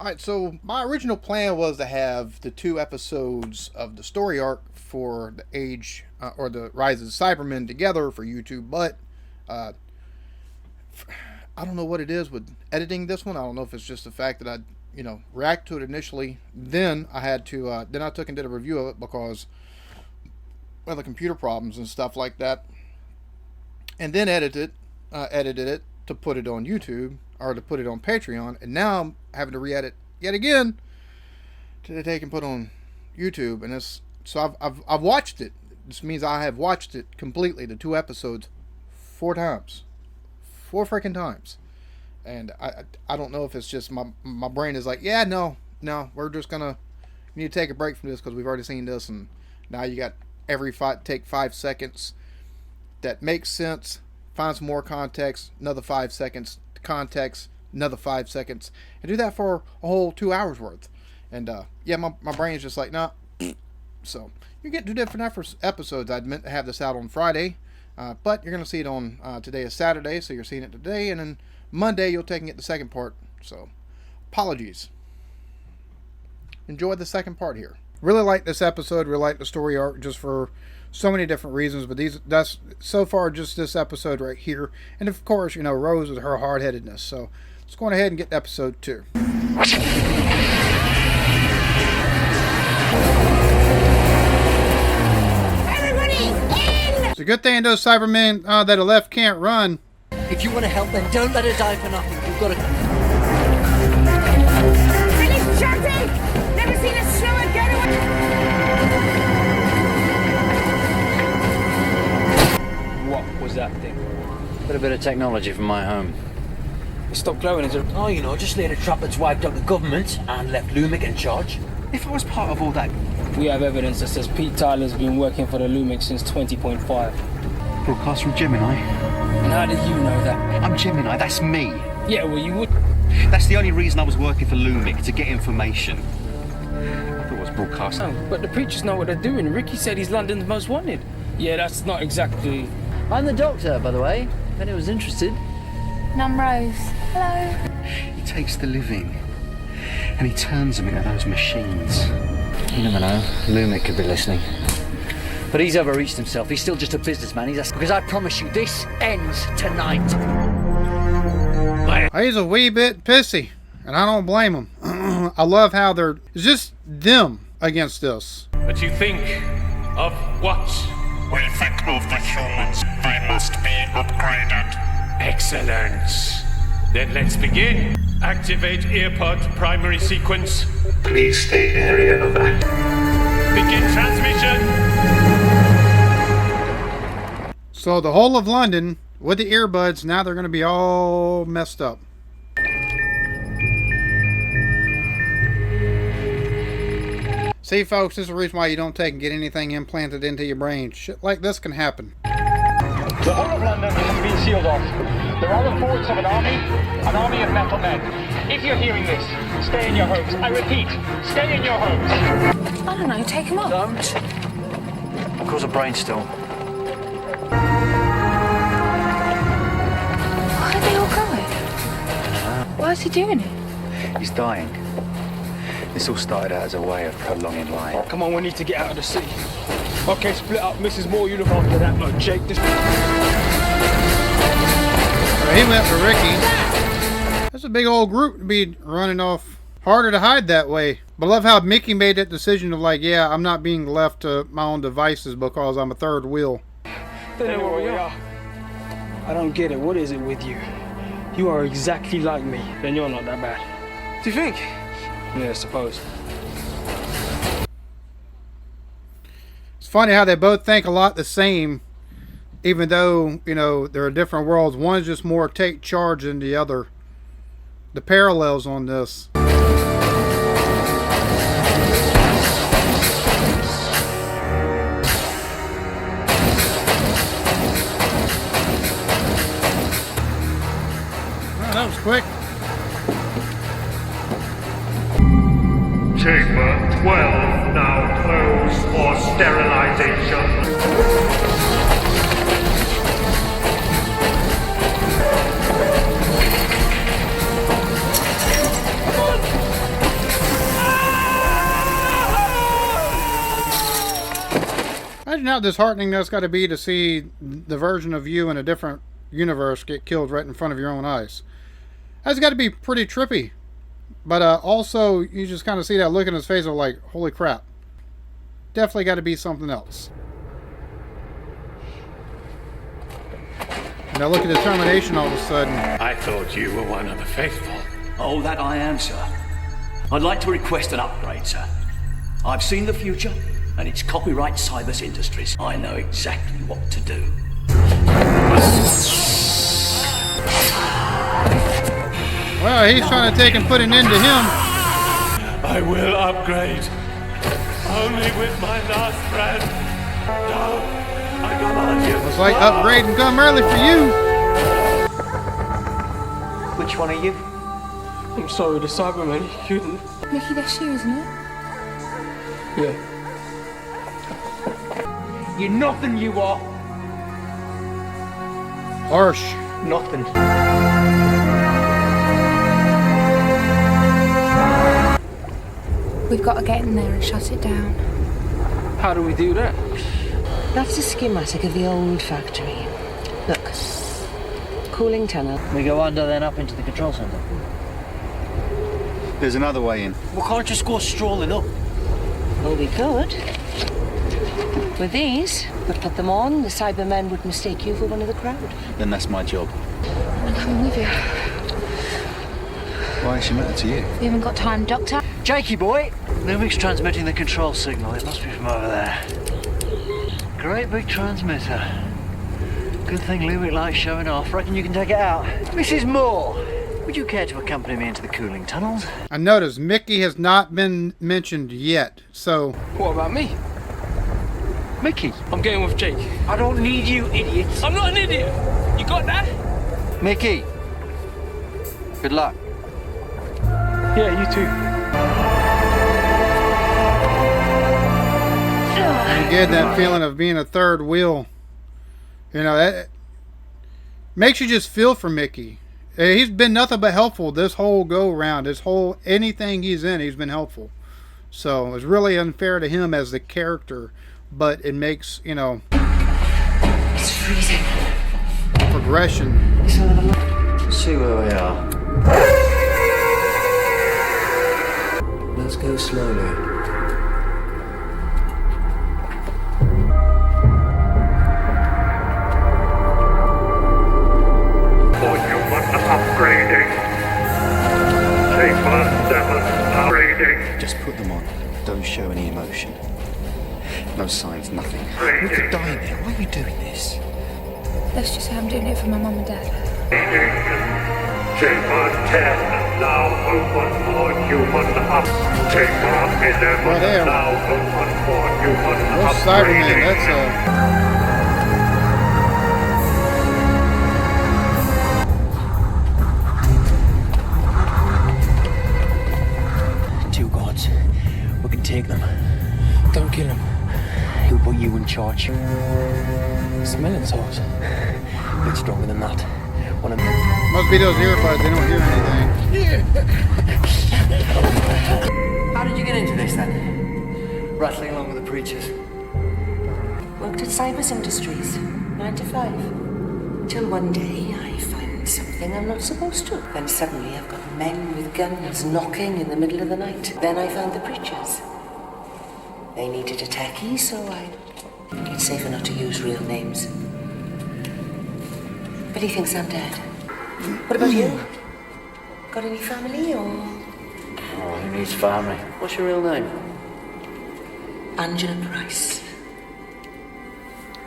Alright, so my original plan was to have the 2 episodes of the story arc for the Age, or the Rise of the Cybermen together for YouTube, but uh, I don't know what it is with editing this one. I don't know if it's just the fact that I, react to it initially. Then I had to, then I took and did a review of it because, well, the computer problems and stuff like that. And then edited it to put it on YouTube, or to put it on Patreon, and now I'm having to re-edit yet again to take and put on YouTube. And it's so I've watched it. This means I have watched it completely, the 2 episodes, 4 times, 4 freaking times. And I don't know if it's just my brain is like, yeah, no, we're just gonna, you need to take a break from this because we've already seen this, and now you got take 5 seconds that makes sense, find some more context, another 5 seconds context, another 5 seconds, and do that for a whole 2 hours worth. And yeah, my brain is just like, nah. So you get 2 different episodes. I'd meant to have this out on Friday, but you're gonna see it on today is Saturday, so you're seeing it today, and then Monday you'll take and get the second part. So apologies. Enjoy the second part here. Really like this episode. Really like the story arc, just for so many different reasons. But that's so far just this episode right here. And of course, Rose with her hard-headedness. So let's go on ahead and get to episode 2. Everybody in! It's a good thing those Cybermen that are left can't run. If you want to help, then don't let her die for nothing. You've got to... Finish chatting! Never seen a slower getaway! What was that thing? Got a bit of technology from my home. It stopped glowing as a... Oh, just laying a trap that's wiped out the government and left Lumic in charge. If I was part of all that... We have evidence that says Pete Tyler's been working for the Lumic since 20.5. Broadcast from Gemini. And how did you know that? I'm Gemini, that's me. Yeah, well, you would... That's the only reason I was working for Lumic, to get information. I thought it was broadcast. No, but the preachers know what they're doing. Ricky said he's London's most wanted. Yeah, that's not exactly... I'm the doctor, by the way, if anyone's interested. And I'm Rose. Hello. He takes the living and he turns them into those machines. You never know. Lumic could be listening. But he's overreached himself. He's still just a businessman. Because I promise you, this ends tonight. He's a wee bit pissy, and I don't blame him. I love how it's just them against us. But you think of what? We think of the humans. They must be upgraded. Excellent. Then let's begin. Activate earpod primary sequence. Please stay area over. Begin transmission. So the whole of London, with the earbuds, now they're going to be all messed up. See, folks, this is the reason why you don't take and get anything implanted into your brain. Shit like this can happen. The whole of London has been sealed off. There are reports of an army of metal men. If you're hearing this, stay in your homes. I repeat, stay in your homes. I don't know, take him up. Don't. Cause a brainstorm. Why are they all going? Why is he doing it? He's dying. This all started out as a way of prolonging life. Come on, we need to get out of the city. Okay, split up. Mrs. Moore, you look after that. No, Jake, this... He went for Ricky. That's a big old group to be running off. Harder to hide that way. But I love how Mickey made that decision of like, yeah, I'm not being left to my own devices because I'm a third wheel. They know where we are. I don't get it. What is it with you? You are exactly like me. Then you're not that bad. Do you think? Yeah, I suppose. It's funny how they both think a lot the same, even though, there are different worlds. One's just more take charge than the other. The parallels on this. Oh, that was quick. Chamber 12 now closed for sterilization. Imagine how disheartening that's got to be to see the version of you in a different universe get killed right in front of your own eyes. That's got to be pretty trippy. But also, you just kind of see that look in his face of like, holy crap. Definitely got to be something else. And I look at determination all of a sudden. I thought you were one of the faithful. Oh, that I am, sir. I'd like to request an upgrade, sir. I've seen the future, and it's copyright Cybers Industries. I know exactly what to do. Well, he's trying to take and put an end to him. I will upgrade. Only with my last breath. No, I command you. Looks like upgrade and come early for you. Which one are you? I'm sorry, the Cybermen, you couldn't. Mickey, that's you, isn't it? Yeah. You're nothing, you are. Harsh. Nothing. We've got to get in there and shut it down. How do we do that? That's a schematic of the old factory. Look. Cooling tunnel. We go under, then up into the control center. There's another way in. We can't just go strolling up. Well, we could. With these, but put them on, the Cybermen would mistake you for one of the crowd. Then that's my job. I'm coming with you. Why is she matter to you? We haven't got time, Doctor. Jakey boy! Lumic's transmitting the control signal. It must be from over there. Great big transmitter. Good thing Lumic likes showing off. Reckon you can take it out. Mrs. Moore, would you care to accompany me into the cooling tunnels? I noticed Mickey has not been mentioned yet, so... What about me? Mickey? I'm going with Jake. I don't need you, idiots. I'm not an idiot. You got that? Mickey, good luck. Yeah, you too. You get that feeling of being a third wheel. You know, that makes you just feel for Mickey. He's been nothing but helpful this whole go-round. Anything he's in, he's been helpful. So it's really unfair to him as the character, but it makes, you know, It's freezing. progression. Let's see where we are. Let's go slowly. Upgrading. Chamber 7 upgrading. Just put them on. Don't show any emotion. No signs, nothing. Upgrading. We could die there. Why are you doing this? Let's just say I'm doing it for my mum and dad. Chamber 10 now open for human up. Chamber 11 Well, there. now open for human Those Cybermen, upgrading. that's a... Two gods. We can take them. Don't kill him. Who put you in charge? Smelling salts. Bit stronger than that. One of them. Must be those earbuds, they don't hear anything. How did you get into this then? Rattling along with the preachers. Worked at Cybers Industries, 9 to 5. Till one day I find something I'm not supposed to. Then suddenly I've got men with guns knocking in the middle of the night. Then I found the preachers. They needed a techie, so it's safer not to use real names. But he thinks I'm dead. What about you? Got any family or? Oh, he needs family. What's your real name? Angela Price.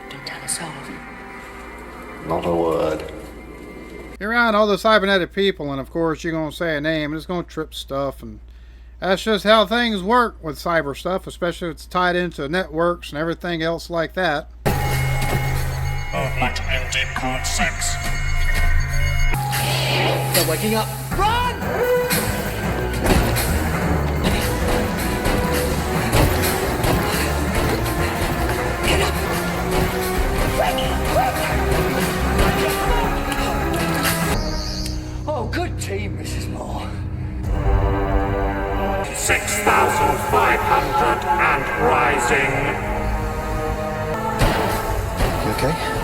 Don't tell us all. Not a word. You're around all the cybernetic people, and of course you're going to say a name, and it's going to trip stuff, and that's just how things work with cyber stuff, especially if it's tied into networks and everything else like that. Movement ending code 6. They're waking up. Run! Oh, good team, Mrs. Moore. 6,500 and rising. okay?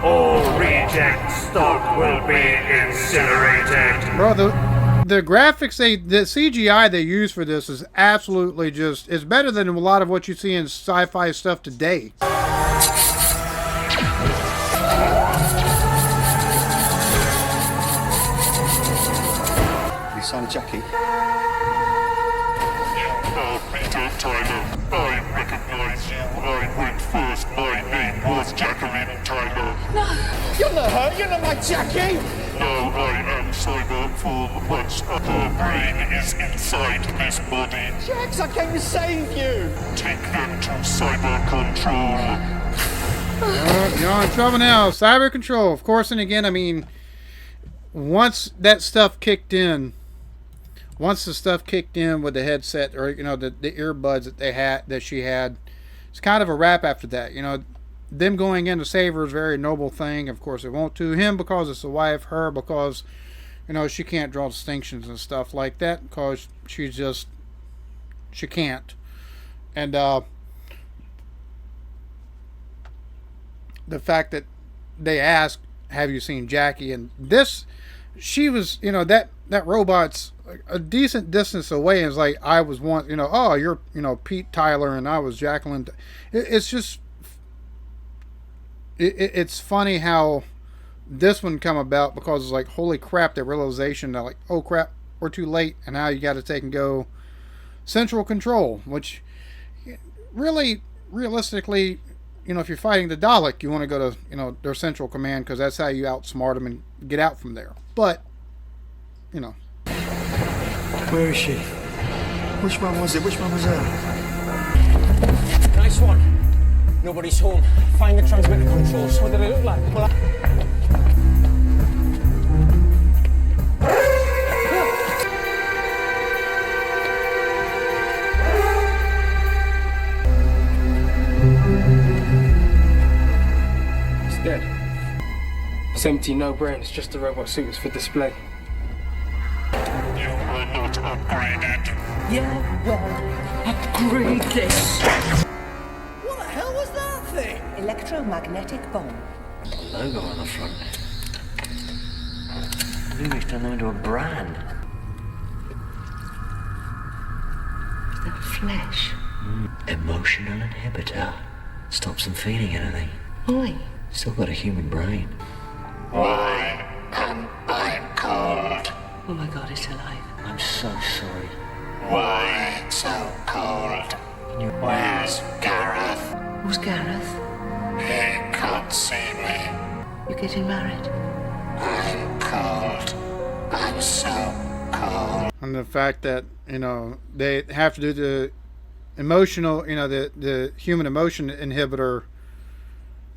All reject stock will be incinerated. Bro, the graphics the CGI they use for this is absolutely just, it's better than a lot of what you see in sci-fi stuff today. You signed Jackie? Peter Tyler, I recognize you. I went first. My name was Jacqueline Tyler. No, you're not her. You're not my Jackie. Now I am cyber form, but her brain is inside this body. Jax, I came to save you. Take them to cyber control. You're in trouble now. Cyber control, of course. And again, I mean, once that stuff kicked in, with the headset, or you know, the earbuds that she had, it's kind of a wrap after that. You know, them going in to save her is a very noble thing. Of course, it won't to him because it's a wife, her because, you know, she can't draw distinctions and stuff like that because she can't. And the fact that they asked, "Have you seen Jackie?" and this, she was, you know, that robot's a decent distance away, and it's like, I was once, you know, oh, you're, you know, Pete Tyler and I was Jacqueline. It's just, it's funny how this one come about, because it's like, holy crap, the realization that like, oh crap, we're too late, and now you got to take and go central control, which really, realistically, you know, if you're fighting the Dalek, you want to go to, you know, their central command, because that's how you outsmart them and get out from there. But, you know. Where is she? Which one was it? Which one was her? Nice one. Nobody's home. Find the transmitter controls. What do they look like? It's dead. It's empty, no brain. It's just a robot suit. It's for display. You were not upgraded. Yeah, well, upgrade this. What the hell was that thing? Electromagnetic bomb. Logo on the front. Lumic's turned them into a brand. Is that flesh? Emotional inhibitor. Stops them feeling anything. Why? Still got a human brain. Why am I cold? Oh my god, it's alive. I'm so sorry. Why so cold? Where's Gareth? Who's Gareth? He can't see me. You getting married? I'm cold. I'm so cold. And the fact that, you know, they have to do the emotional, you know, the human emotion inhibitor,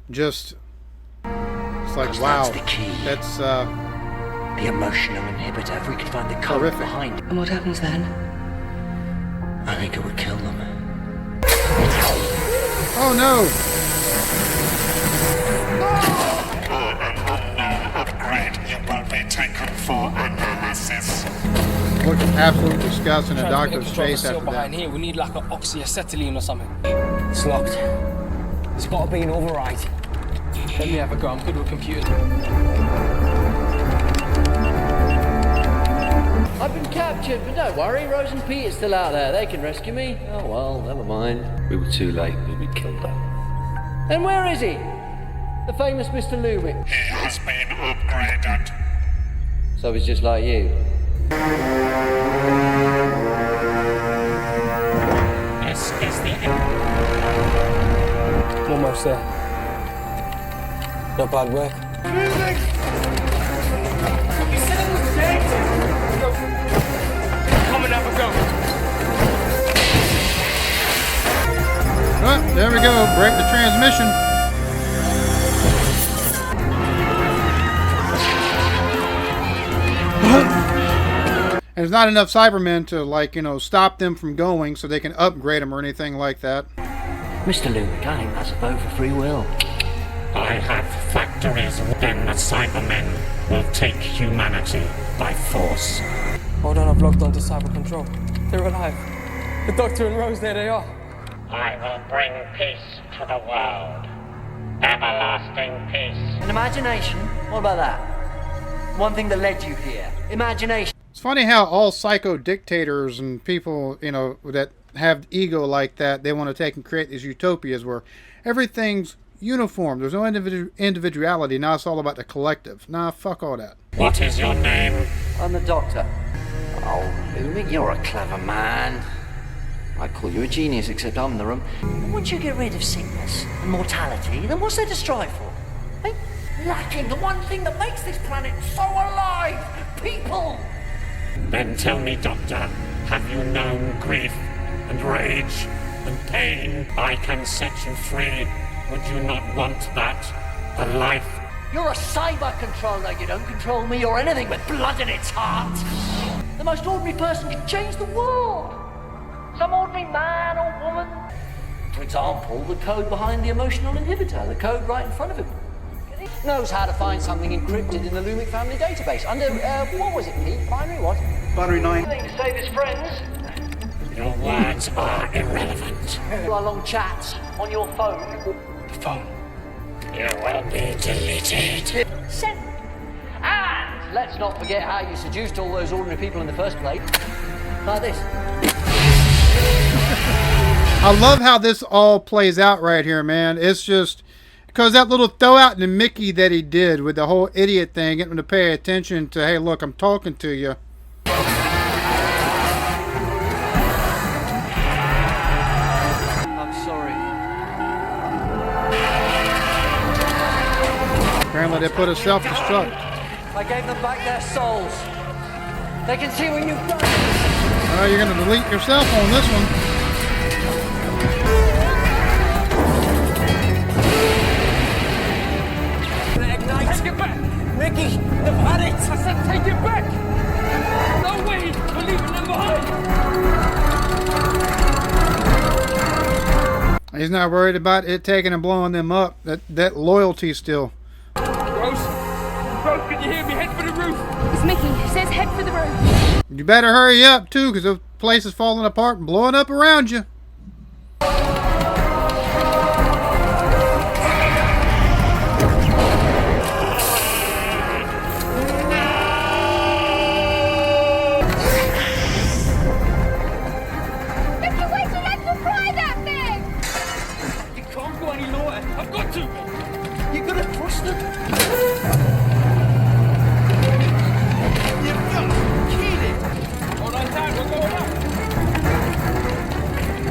just, it's like, wow, that's the key. That's the emotional inhibitor. If we could find the code horrific. behind it, And what happens then? I think it would kill them. Oh no! For an unknown upgrade, you will be taken for analysis. Looked absolutely disgusting in Transmitter Doctor's control face is still after behind that. here. We need like an oxyacetylene or something. It's locked. There's got to be an override. Let me have a go. I'm good with computers. I've been captured, but don't worry, Rose and Pete are still out there. They can rescue me. Oh well, never mind. We were too late. We'd be killed. And where is he? The famous Mr. Lumic. He has been upgraded. So he's just like you. This is the Almost there. Not bad work. Come and have a go. Oh, there we go. Break the transmission. And there's not enough Cybermen to, like, you know, stop them from going so they can upgrade them or anything like that. Mr. Lumic, I think that's a vote for free will. I have factories within the Cybermen will take humanity by force. Hold on, I've logged onto cyber control. They're alive. The Doctor and Rose, there they are. I will bring peace to the world. Everlasting peace. An imagination? What about that? One thing that led you here. Imagination. It's funny how all psycho dictators and people, you know, that have ego like that, they want to take and create these utopias where everything's uniform. There's no individuality. Now it's all about the collective. Nah, fuck all that. What is your name? I'm the Doctor. Oh, Lumik, you're a clever man. I'd call you a genius, except I'm in the room. Once you get rid of sickness and mortality, then what's there to strive for? Hey? Lacking the one thing that makes this planet so alive! People! Then tell me, Doctor, have you known grief and rage and pain? I can set you free. Would you not want that? A life? You're a cyber controller. You don't control me or anything with blood in its heart. The most ordinary person can change the world. Some ordinary man or woman. For example, the code behind the emotional inhibitor, the code right in front of him. He knows how to find something encrypted in the Lumik family database. Under, what was it, Pete? Binary what? Binary 9. To save his friends. Your words are irrelevant. Our long chats on your phone. The phone. You will be deleted. Send. And let's not forget how you seduced all those ordinary people in the first place. Like this. I love how this all plays out right here, man. It's just because that little throw out to Mickey that he did with the whole idiot thing, getting him to pay attention to, hey, look, I'm talking to you. I'm sorry. Apparently they put a self-destruct. I gave them back their souls. They can see what you've done. Well, you're going to delete yourself on this one. Take it back! Mickey, they've had it! I said take it back! No way! We're leaving them behind! He's not worried about it taking and blowing them up. That loyalty still. Rose, can you hear me? Head for the roof! It's Mickey. It says head for the roof. You better hurry up, too, because the place is falling apart and blowing up around you.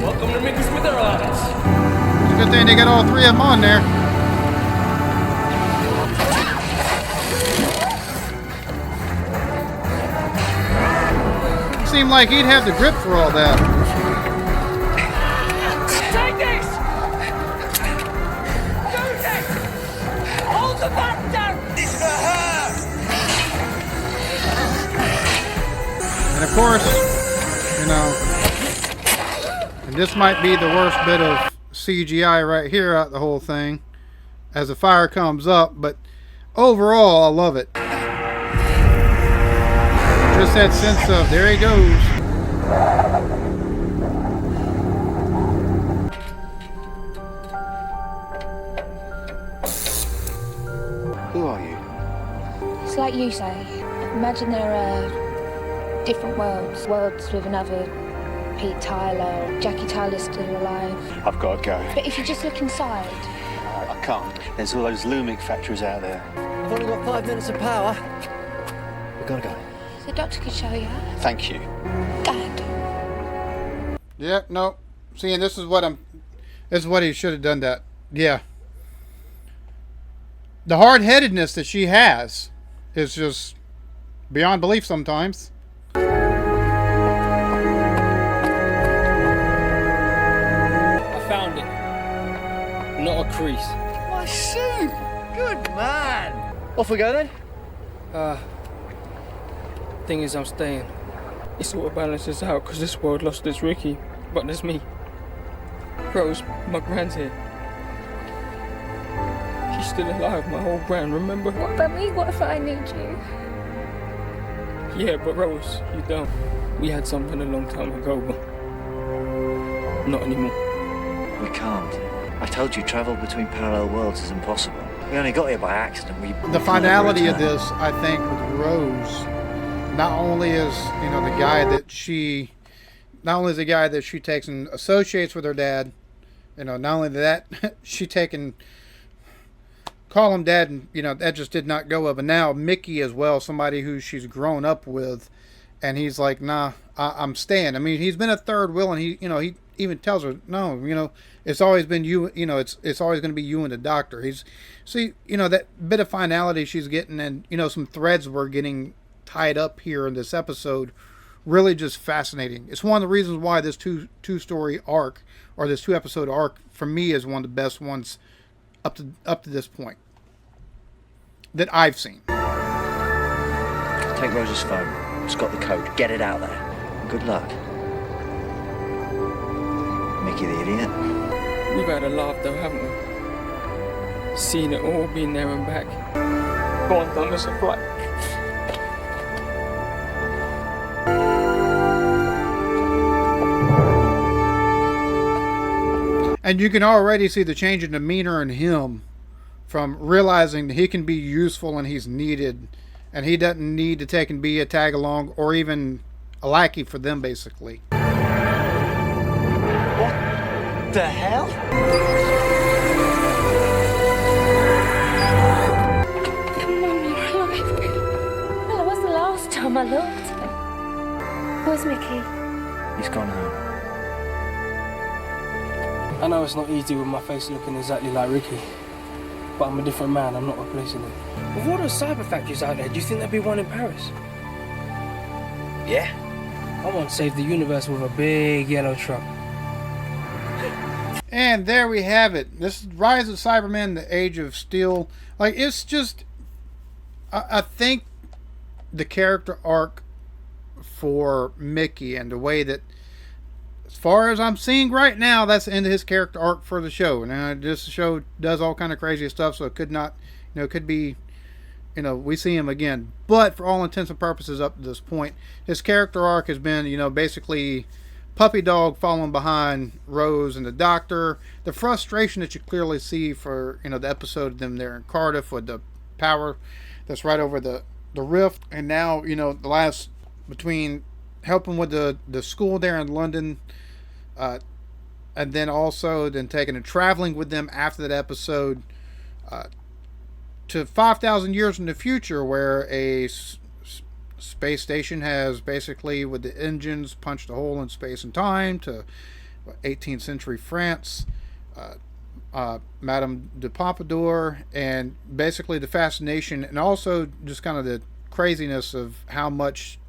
Welcome to Mickey's with our audience. It's a good thing they got all three of them on there. Seemed like he'd have the grip for all that. Take this! Do this! Hold the back down! This is her! And of course, you know, and this might be the worst bit of CGI right here out the whole thing as the fire comes up, but overall I love it. Just that sense of there he goes. Who are you? It's like you say. Imagine there are different worlds. Worlds with another Pete Tyler. Jackie Tyler's still alive. I've got to go. But if you just look inside. I can't. There's all those Lumik factories out there. I've only got 5 minutes of power. We've got to go. The doctor could show you. Thank you. Go ahead. Yeah, no. See, and this is what he should have done that. Yeah. The hard-headedness that she has is just beyond belief sometimes. I found it. Not a crease. My suit! Good man! Off we go then? Thing is, I'm staying. It sort of balances out because this world lost its Ricky, but there's me. Rose, my grand's here. She's still alive, my whole grand, remember? What about me? What if I need you? Yeah, but Rose, you don't. We had something a long time ago, but not anymore. We can't. I told you travel between parallel worlds is impossible. We only got here by accident. The finality of this, I think, with Rose, not only is, you know, the guy that she takes and associates with her dad, you know, not only that, she taken call him dad, and, you know, that just did not go well. But now Mickey as well, somebody who she's grown up with, and he's like, nah, I'm staying. I mean, he's been a third wheel, and he even tells her, no, you know, it's always been you, you know, it's always going to be you and the doctor. You know, that bit of finality she's getting, and, you know, some threads we're getting tied up here in this episode, really just fascinating. It's one of the reasons why this two-story arc, or this 2-episode arc, for me is one of the best ones up to this point that I've seen. Take Rose's phone. It's got the code. Get it out there. Good luck. Mickey the idiot. We've had a laugh though, haven't we? Seen it all, been there and back. Go on, done this a flight. And you can already see the change in demeanor in him, from realizing that he can be useful and he's needed, and he doesn't need to take and be a tag along or even a lackey for them, basically. What the hell? Mum, you're alive. Well, it wasn't the last time I looked. Where's Mickey? He's gone home. I know it's not easy with my face looking exactly like Ricky, but I'm a different man, I'm not replacing him. With all those cyber factories out there, do you think there'd be one in Paris? Yeah? I want to save the universe with a big yellow truck. And there we have it. This is Rise of Cybermen, the Age of Steel. Like, it's just, I think the character arc for Mickey and the way that, as far as I'm seeing right now, that's the end of his character arc for the show. Now, this show does all kind of crazy stuff, so it could not, you know, it could be, you know, we see him again. But for all intents and purposes up to this point, his character arc has been, you know, basically puppy dog following behind Rose and the doctor. The frustration that you clearly see for, you know, the episode of them there in Cardiff with the power that's right over the rift. And now, you know, the last, between helping with the school there in London, and then also taking and traveling with them after that episode to 5,000 years in the future, where a space station has basically, with the engines, punched a hole in space and time to 18th century France, Madame de Pompadour, and basically the fascination and also just kind of the craziness of how much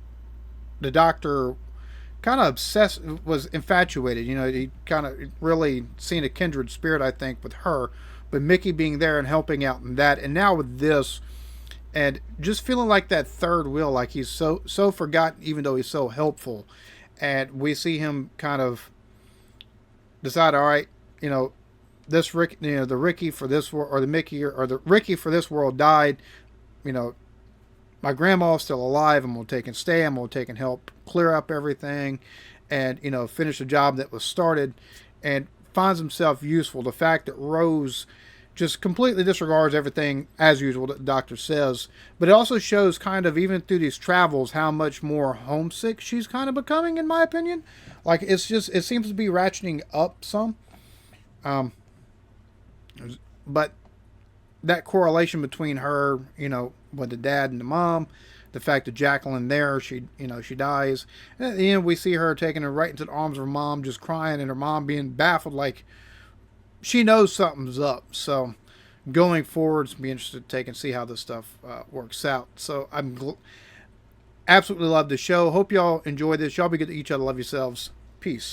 the doctor kind of obsessed, was infatuated. You know, he kind of really seen a kindred spirit, I think, with her. But Mickey being there and helping out in that, and now with this, and just feeling like that third wheel, like he's so forgotten, even though he's so helpful. And we see him kind of decide, all right, you know, this Rick, you know, the Ricky for this world, or the Mickey, or the Ricky for this world died. You know, my grandma's still alive. I'm going to take and stay. I'm going to take and help clear up everything and, you know, finish the job that was started, and finds himself useful. The fact that Rose just completely disregards everything as usual that the doctor says, but it also shows kind of, even through these travels, how much more homesick she's kind of becoming, in my opinion. Like, it's just, it seems to be ratcheting up some. But that correlation between her, you know, with the dad and the mom, the fact that Jacqueline there, she dies. And at the end, we see her taking her right into the arms of her mom, just crying, and her mom being baffled, like she knows something's up. So going forward, it's be interested to take and see how this stuff works out. So I'm absolutely love the show. Hope y'all enjoy this. Y'all be good to each other. Love yourselves. Peace.